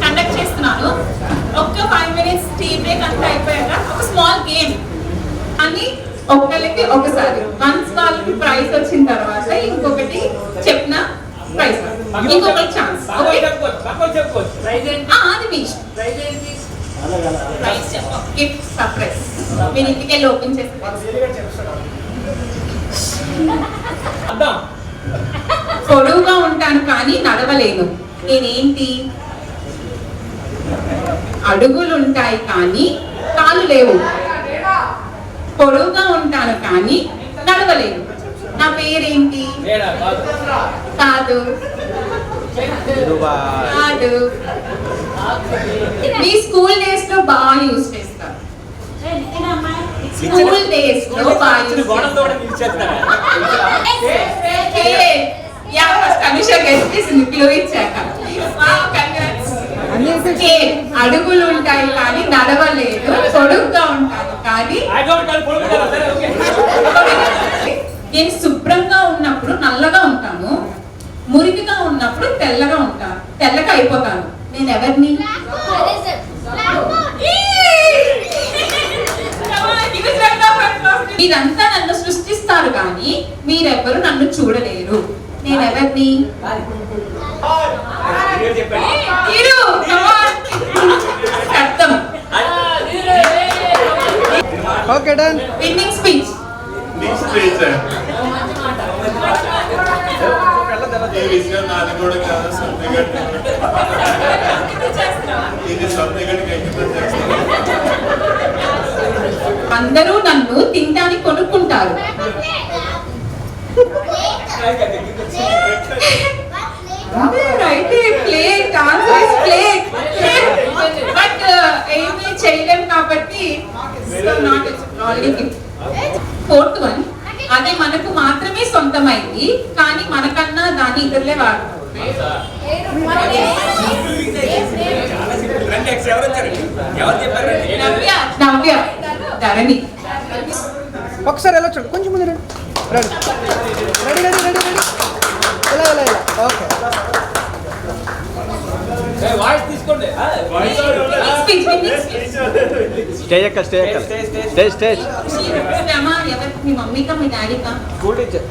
Conduct చేస్తున్నాను. ఒక్క 5 minutes tea break అంతా అయిపోయాక ఒక స్మాల్ గేమ్ అని ఒక్కరికి ఒకసారి వన్స్ వాళ్ళకి ప్రైజ్ వచ్చిన తర్వాత ఇంకొకటి చెప్పిన ప్రైజ్ ఇంకొకటి ఛాన్స్. అది మీ ప్రైజ్ చెప్ప గిఫ్ట్ సర్ప్రైజ్ మీరు ఇంటికి వెళ్ళి ఓపెన్ చేస్తారు. పొడవుగా ఉంటాను కానీ నడవలేను. నేనేంటి? అడుగులు ఉంటాయి కానీ కాళ్ళు లేవు. పొడవుగా ఉంటాను కానీ నడవలేను. నా పేరేంటి? కాదు కాదు. మీ స్కూల్ డేస్ లో బాగా యూజ్ చేస్తారు. స్కూల్ డేస్ లో బాగా యూజ్ చేస్తారు. అనుష గెలిచేసింది క్లూ ఇచ్చాక. అడుగులు ఉంటాయి కానీ నడవలేదు. పొడుగ్గా ఉంటాను కానీ నేను శుభ్రంగా ఉన్నప్పుడు నల్లగా ఉంటాను. మురికిగా ఉన్నప్పుడు తెల్లగా ఉంటాను. తెల్లగా అయిపోతాను. నేను ఎవరిని? మీరంతా నన్ను సృష్టిస్తారు కానీ మీరెవ్వరు నన్ను చూడలేరు. నేను ఎవరిని? అర్థం. Okay done. Winnowing speech. అందరూ నన్ను తినడానికి కొనుక్కుంటారు. ఏమీ చేయలేము కాబట్టి ఫోర్త్ వన్. అది మనకు మాత్రమే సొంతమైంది కానీ మనకన్నా దాన్ని ఇతరులే వాడతారు. నవ్య ధరణి. ఒకసారి ఎలా చూడండి, కొంచెం ముందు రండి. Ready ready ready ready ready. ఇలా ఇలా ఇలా. ఓకే స్టేజ్ ఎక్క స్టేజ్ ఎక్క స్టేజ్ స్టేజ్. ఎవరికి? మీ మమ్మీకా మీ డాడీకా? School teacher.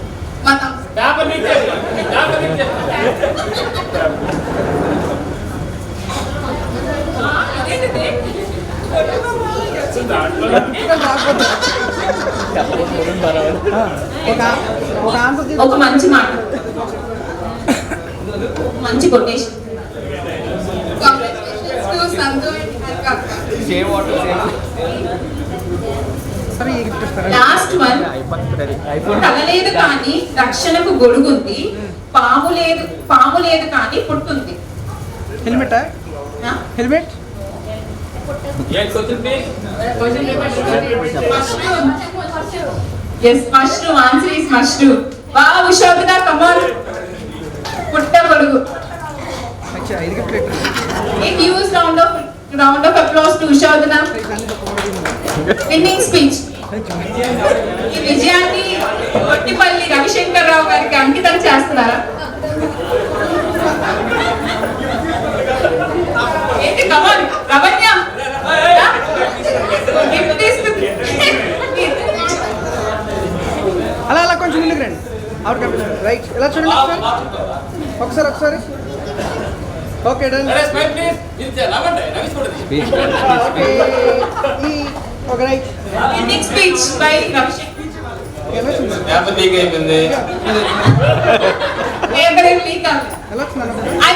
ఒక మంచి మాట, మంచి కొటేషన్. Last one. తలలేదు కానీ రక్షణకు గొడుగుంది. పాము లేదు కానీ పుట్టుంది. Helmet. Helmet. Yes, mushroom. Answer is mushroom. Wow, Ushadna, come on. Putta godugu. अच्छा, ఇది gift. A huge round of applause to Ushadna. Winning speech. ఈ విజయాన్ని కొట్టిపల్లి రవిశంకర్ రావు గారికి అంకితం చేస్తున్నారా? ఏంటి కమాన్ రవణ్య గిఫ్ట్ తీసుకుంది. అలా అలా కొంచెం ముందుకు రండి. రైట్. ఎలా చూడండి ఒకసారి ఒకసారి. Okay done. Okay right. Winnowing speech by Ravishankar. ఎలా I